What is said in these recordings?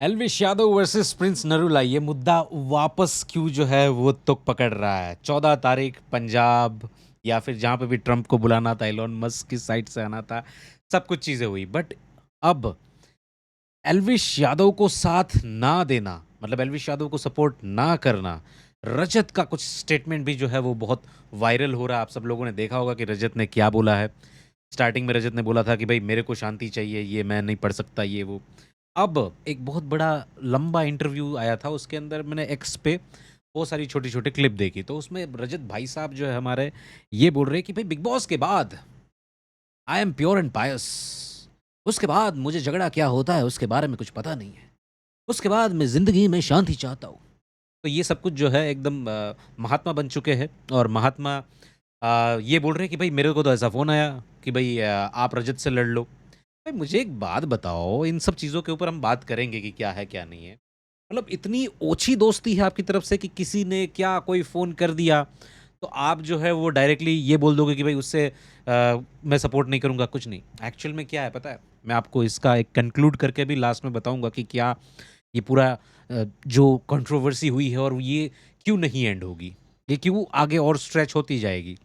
Elvish Yadav versus Prince Narula ये मुद्दा वापस क्यों जो है वो तुक पकड़ रहा है। 14 तारीख पंजाब या फिर जहाँ पे भी ट्रंप को बुलाना था, एलोन मस्क की साइड से आना था, सब कुछ चीज़ें हुई। बट अब एल्विश यादव को साथ ना देना, मतलब एल्विश यादव को सपोर्ट ना करना, रजत का कुछ स्टेटमेंट भी जो है वो बहुत वायरल हो रहा है। आप सब लोगों ने देखा होगा कि रजत ने क्या बोला है। स्टार्टिंग में रजत ने बोला था कि भाई मेरे को शांति चाहिए, ये मैं नहीं पढ़ सकता, ये वो। अब एक बहुत बड़ा लंबा इंटरव्यू आया था, उसके अंदर मैंने एक्स पे बहुत सारी छोटी-छोटी क्लिप देखी, तो उसमें रजत भाई साहब जो है हमारे, ये बोल रहे हैं कि भाई बिग बॉस के बाद आई एम प्योर एंड पायस। उसके बाद मुझे झगड़ा क्या होता है उसके बारे में कुछ पता नहीं है। उसके बाद मैं ज़िंदगी में शांति चाहता हूँ। तो ये सब कुछ जो है एकदम महात्मा बन चुके हैं। और महात्मा ये बोल रहे हैं कि भाई मेरे को तो ऐसा फ़ोन आया कि भाई आप रजत से लड़ लो। भाई मुझे एक बात बताओ, इन सब चीज़ों के ऊपर हम बात करेंगे कि क्या है क्या नहीं है। मतलब इतनी ओछी दोस्ती है आपकी तरफ से कि किसी ने क्या कोई फ़ोन कर दिया, तो आप जो है वो डायरेक्टली ये बोल दोगे कि भाई उससे मैं सपोर्ट नहीं करूँगा, कुछ नहीं। एक्चुअल में क्या है पता है? मैं आपको इसका एक कंक्लूड करके भी लास्ट में बताऊँगा कि क्या ये पूरा जो कंट्रोवर्सी हुई है और ये क्यों नहीं एंड होगी? ये क्यों आगे और स्ट्रेच होती जाएगी?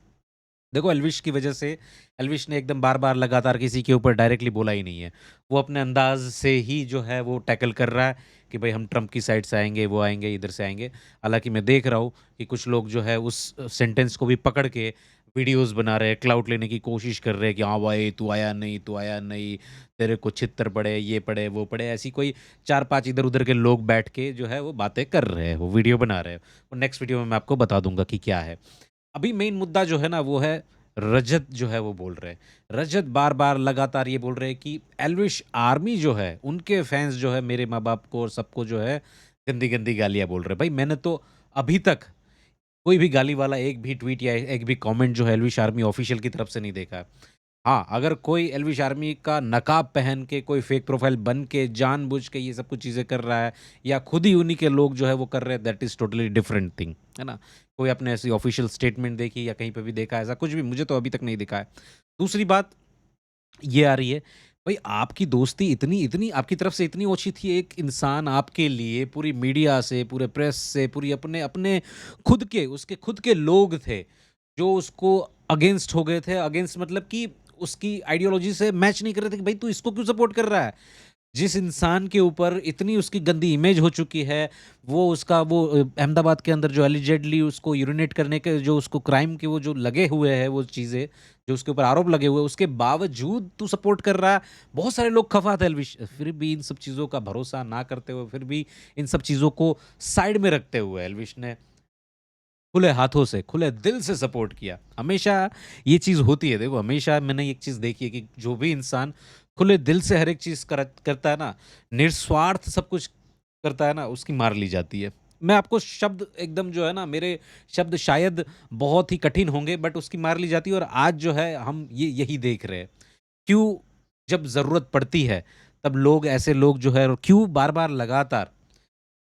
देखो एल्विश की वजह से, एल्विश ने एकदम बार-बार लगातार किसी के ऊपर डायरेक्टली बोला ही नहीं है। वो अपने अंदाज़ से ही जो है वो टैकल कर रहा है कि भाई हम ट्रम्प की साइड से आएँगे, वो आएँगे, इधर से आएँगे। हालाँकि मैं देख रहा हूँ कि कुछ लोग जो है उस सेंटेंस को भी पकड़ के वीडियोज़ बना रहे हैं, क्लाउट लेने की कोशिश कर रहे हैं कि हाँ भाई तू आया नहीं, तेरे को छित्तर पड़े, ये पड़े, वो पड़े। ऐसी कोई 4-5 इधर-उधर के लोग बैठ के जो है वो बातें कर रहे हैं, वो वीडियो बना रहे हैं। और नेक्स्ट वीडियो में मैं आपको बता दूँगा कि क्या है। अभी मेन मुद्दा जो है ना वो है रजत जो है वो बोल रहे हैं। रजत बार-बार लगातार ये बोल रहे हैं कि एल्विश आर्मी जो है, उनके फैन्स जो है मेरे माँ-बाप को और सबको जो है गंदी-गंदी गालियाँ बोल रहे हैं। भाई मैंने तो अभी तक कोई भी गाली वाला एक भी ट्वीट या एक भी कमेंट जो है एल्विश आर्मी ऑफिशियल की तरफ से नहीं देखा है। हाँ, अगर कोई एल्विश आर्मी का नकाब पहन के, कोई फेक प्रोफाइल बन के, जानबूझ के ये सब कुछ चीज़ें कर रहा है या खुद ही उन्हीं के लोग जो है वो कर रहे हैं, that is totally different thing, है ना? कोई आपने ऐसी ऑफिशियल स्टेटमेंट देखी या कहीं पे भी देखा है ऐसा कुछ भी? मुझे तो अभी तक नहीं दिखा है। दूसरी बात ये आ रही है, भाई आपकी दोस्ती इतनी इतनी आपकी तरफ से इतनी ओछी थी, एक इंसान आपके लिए पूरी मीडिया से, पूरे प्रेस से, पूरी अपने अपने खुद के उसके खुद के लोग थे, जो उसको अगेंस्ट हो गए थे। अगेंस्ट मतलब कि उसकी आइडियोलॉजी से मैच नहीं कर रहे थे कि भाई तू इसको क्यों सपोर्ट कर रहा है? जिस इंसान के ऊपर इतनी उसकी गंदी इमेज हो चुकी है, वो उसका वो अहमदाबाद के अंदर जो एलिजेडली उसको यूरिनेट करने के जो उसको क्राइम के वो जो लगे हुए हैं वो चीज़ें, जो उसके ऊपर आरोप लगे हुए हैं, उसके बावजूद तू सपोर्ट कर रहा है। बहुत सारे लोग खफ़ा थे एल्विश, फिर भी इन सब चीज़ों का भरोसा ना करते हुए, फिर भी इन सब चीज़ों को साइड में रखते हुए एल्विश ने खुले हाथों से, खुले दिल से सपोर्ट किया। हमेशा ये चीज़ होती है, देखो हमेशा मैंने एक चीज़ देखी है कि जो भी इंसान खुले दिल से हर एक चीज़ करता है ना, निस्वार्थ सब कुछ करता है ना, उसकी मार ली जाती है। मैं आपको शब्द एकदम जो है ना, मेरे शब्द शायद बहुत ही कठिन होंगे बट उसकी मार ली जाती है और आज जो है हम ये यही देख रहे हैं। क्यों जब ज़रूरत पड़ती है, तब लोग ऐसे लोग जो है क्यों बार-बार लगातार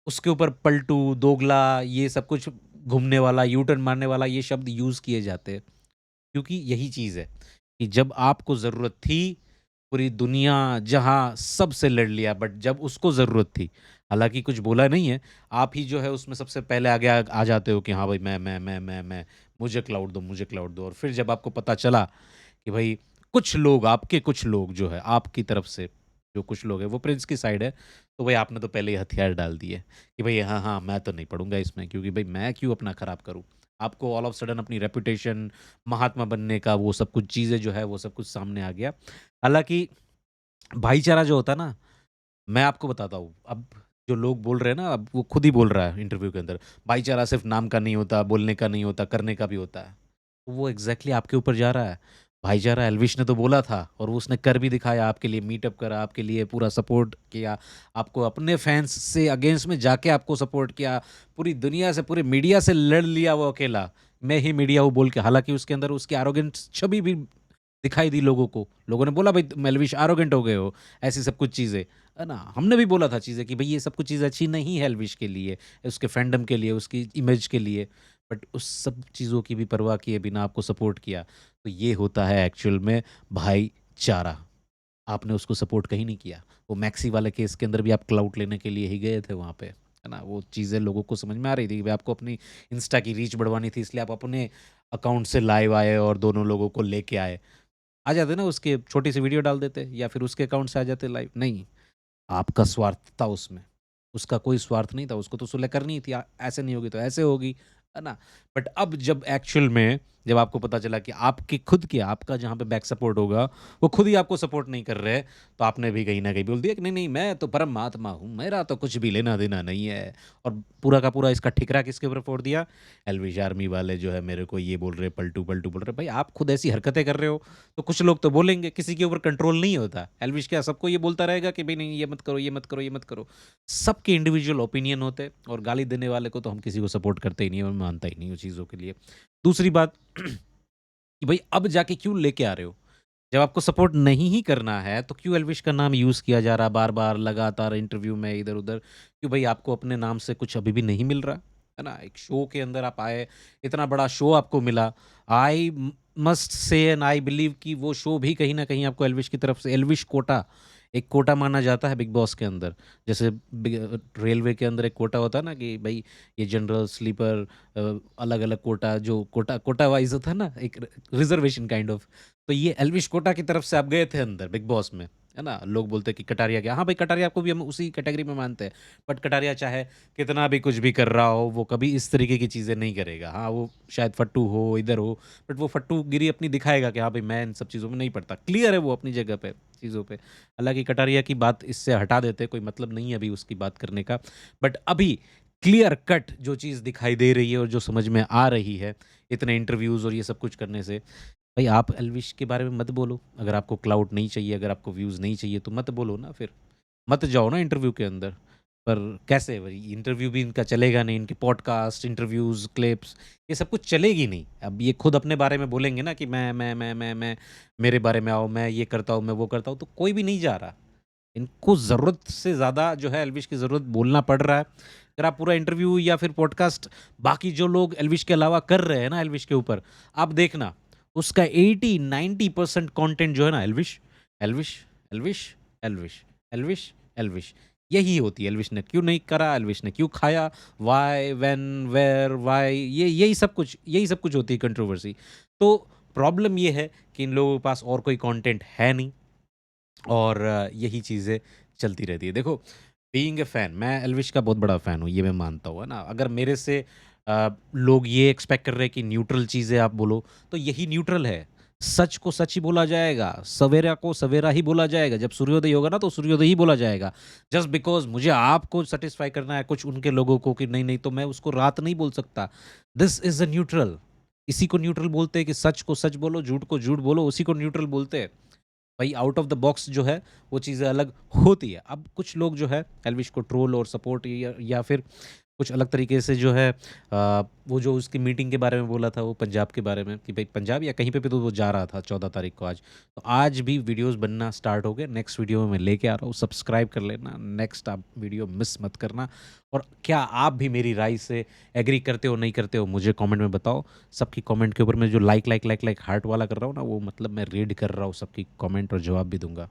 उसके ऊपर पलटू, दोगला ये सब कुछ घूमने वाला, यू टर्न मारने वाला ये शब्द यूज़ किए जाते हैं। क्योंकि यही चीज़ है कि जब आपको ज़रूरत थी, पूरी दुनिया जहाँ सबसे लड़ लिया बट जब उसको ज़रूरत थी, हालाँकि कुछ बोला नहीं है, आप ही जो है उसमें सबसे पहले आगे आ जाते हो कि हाँ भाई मैं, मुझे क्लाउड दो और फिर जब आपको पता चला कि भाई कुछ लोग, आपके कुछ लोग जो है, आपकी तरफ से जो कुछ लोग हैं, वो प्रिंस की साइड है, तो भाई आपने तो पहले ही हथियार डाल दिए कि भाई हाँ, हाँ, मैं तो नहीं पढ़ूँगा इसमें क्योंकि भाई मैं क्यों अपना खराब करूँ? आपको ऑल ऑफ सडन अपनी रेपुटेशन, महात्मा बनने का वो सब कुछ चीज़ें जो है, वो सब कुछ सामने आ गया। हालाँकि भाईचारा जो होता है ना, मैं आपको बताता हूँ, अब जो लोग बोल रहे हैं ना, अब वो खुद ही बोल रहा है इंटरव्यू के अंदर, भाईचारा सिर्फ़ नाम का नहीं होता, बोलने का नहीं होता, करने का भी होता है। वो एग्ज़ैक्टली आपके ऊपर जा रहा है। भाईचारा एल्विश ने तो बोला था और वो उसने कर भी दिखाया, आपके लिए मीटअप करा, आपके लिए पूरा सपोर्ट किया, आपको अपने फैन्स से अगेंस्ट में जाके आपको सपोर्ट किया, पूरी दुनिया से, पूरे मीडिया से लड़ लिया वो अकेला। मैं ही मीडिया हूँ बोल के, हालाँकि उसके अंदर उसकी एरोगेंट छवि भी दिखाई दी लोगों को। लोगों ने बोला भाई तुम एल्विश एरोगेंट हो गए हो, ऐसी सब कुछ चीज़ें, है ना? हमने भी बोला था चीज़ें कि भई ये सब कुछ चीज़ें अच्छी नहीं है एल्विश के लिए, उसके फैंडम के लिए, उसकी इमेज के लिए। बट उस सब चीज़ों की भी परवाह किए बिना आपको सपोर्ट किया। तो ये होता है एक्चुअल में भाईचारा। आपने उसको सपोर्ट कहीं नहीं किया। वो मैक्सी वाले केस के अंदर भी आप क्लाउट लेने के लिए ही गए थे वहाँ पे, है ना? वो चीज़ें लोगों को समझ में आ रही थी कि भाई आपको अपनी इंस्टा की रीच बढ़वानी थी, इसलिए आप अपने अकाउंट से लाइव आए और दोनों लोगों को लेके आए। आ जाते ना उसके छोटी-सी वीडियो डाल देते या फिर उसके अकाउंट से आ जाते लाइव। नहीं, आपका स्वार्थ था उसमें। उसका कोई स्वार्थ नहीं था, उसको तो सुलह करनी ही थी। ऐसे नहीं होगी तो ऐसे होगी, है ना? बट अब जब एक्चुअल में जब आपको पता चला कि आपकी खुद की आपका जहाँ पे बैक सपोर्ट होगा, वो खुद ही आपको सपोर्ट नहीं कर रहे, तो आपने भी कहीं न कहीं बोल दिया कि नहीं, नहीं मैं तो परमात्मा हूँ, मेरा तो कुछ भी लेना-देना नहीं है। और पूरा का पूरा इसका ठिकरा किसके ऊपर फोड़ दिया? एल्विश आर्मी वाले जो है मेरे को ये बोल रहे, पलटू-पलटू बोल रहे। भाई आप खुद ऐसी हरकतें कर रहे हो, तो कुछ लोग तो बोलेंगे, किसी के ऊपर कंट्रोल नहीं होता। एल्विश क्या सबको ये बोलता रहेगा कि भई नहीं ये मत करो, ये मत करो, ये मत करो। सबके इंडिविजुअल ओपिनियन होते हैं और गाली देने वाले को तो हम किसी को सपोर्ट करते ही नहीं है, मैं मानता ही नहीं हूँ चीज़ों के लिए। दूसरी बात कि भई अब जाके क्यों लेके आ रहे हो? जब आपको सपोर्ट नहीं ही करना है, तो क्यों एल्विश का नाम यूज़ किया जा रहा है बार-बार लगातार इंटरव्यू में इधर-उधर? क्यों भई आपको अपने नाम से कुछ अभी भी नहीं मिल रहा? है ना? एक शो के अंदर आप आए, इतना बड़ा शो आपको मिला। I must say and I believe कि वो शो भी कहीं न कहीं आपको एल्विश की तरफ से एल्विश कोटा, एक कोटा माना जाता है बिग बॉस के अंदर। जैसे रेलवे के अंदर एक कोटा होता है ना कि भई ये जनरल, स्लीपर अलग-अलग कोटा जो कोटा कोटा वाइज़ होता है ना, एक रिज़र्वेशन काइंड ऑफ। तो ये एल्विश कोटा की तरफ से आप गए थे अंदर बिग बॉस में, है ना? लोग बोलते हैं कि कटारिया गया। हाँ भाई, कटारिया को भी हम उसी कैटेगरी में मानते हैं। बट कटारिया चाहे कितना भी कुछ भी कर रहा हो, वो कभी इस तरीके की चीज़ें नहीं करेगा। हाँ, वो शायद फट्टू हो, इधर हो, बट वो फट्टूगिरी अपनी दिखाएगा कि हाँ भाई, मैं इन सब चीज़ों में नहीं पड़ता। क्लियर है वो अपनी जगह पे, चीज़ों पे। हालाँकि कटारिया की बात इससे हटा देते, कोई मतलब नहीं है अभी उसकी बात करने का। बट अभी क्लियर कट जो चीज़ दिखाई दे रही है और जो समझ में आ रही है, इतने इंटरव्यूज़ और ये सब कुछ करने से, भाई आप एल्विश के बारे में मत बोलो। अगर आपको क्लाउड नहीं चाहिए, अगर आपको व्यूज़ नहीं चाहिए तो मत बोलो ना फिर। मत जाओ ना इंटरव्यू के अंदर। पर कैसे भाई इंटरव्यू भी इनका चलेगा नहीं, इनके पॉडकास्ट, इंटरव्यूज़, क्लिप्स ये सब कुछ चलेगी नहीं। अब ये खुद अपने बारे में बोलेंगे ना कि मैं, मेरे बारे में आओ, मैं ये करता हूँ, मैं वो करता हूँ, तो कोई भी नहीं जा रहा। इनको ज़रूरत से ज़्यादा जो है एल्विश की ज़रूरत बोलना पड़ रहा है। अगर आप पूरा इंटरव्यू या फिर पॉडकास्ट बाकी जो लोग एल्विश के अलावा कर रहे हैं ना एल्विश के ऊपर, आप देखना उसका 80-90% कंटेंट जो है ना एल्विश, एल्विश, एल्विश, एल्विश, एल्विश, एल्विश। यही होती है एल्विश ने क्यों नहीं करा, एल्विश ने क्यों खाया, व्हाई, व्हेन, वेयर, व्हाई ये यही सब कुछ होती है कंट्रोवर्सी। तो प्रॉब्लम ये है कि इन लोगों के पास और कोई कंटेंट है नहीं। और यही चीज़ें चलती रहती है। देखो, बीइंग अ फैन, मैं एल्विश का बहुत बड़ा फ़ैन हूँ, ये मैं मानता हूँ, है ना? अगर मेरे से लोग ये एक्सपेक्ट कर रहे हैं कि न्यूट्रल चीज़ें आप बोलो, तो यही न्यूट्रल है। सच को सच ही बोला जाएगा, सवेरा को सवेरा ही बोला जाएगा। जब सूर्योदय होगा ना, तो सूर्योदय ही बोला जाएगा। जस्ट बिकॉज़ मुझे आपको सैटिस्फाई करना है, कुछ उनके लोगों को कि नहीं, तो मैं उसको रात नहीं बोल सकता। This is a neutral. इसी को न्यूट्रल बोलते हैं कि सच को सच बोलो, झूठ को झूठ बोलो, उसी को न्यूट्रल बोलते हैं। भाई आउट ऑफ द बॉक्स जो है वो चीज़ें अलग होती है। अब कुछ लोग जो है एल्विश को ट्रोल और सपोर्ट या फिर कुछ अलग तरीके से जो है वो जो उसकी मीटिंग के बारे में बोला था वो पंजाब के बारे में कि भाई पंजाब या कहीं पे भी तो वो जा रहा था 14 तारीख को आज। तो आज भी वीडियोज़ बनना स्टार्ट हो गए। नेक्स्ट वीडियो में मैं लेके आ रहा हूँ, सब्सक्राइब कर लेना। नेक्स्ट आप वीडियो मिस मत करना। और क्या आप भी मेरी राय से एग्री करते हो नहीं करते हो मुझे कमेंट में बताओ। सबकी कमेंट के ऊपर मैं जो लाइक हार्ट वाला कर रहा हूँ ना वो मतलब मैं रीड कर रहा हूँ सबकी कमेंट और जवाब भी दूँगा।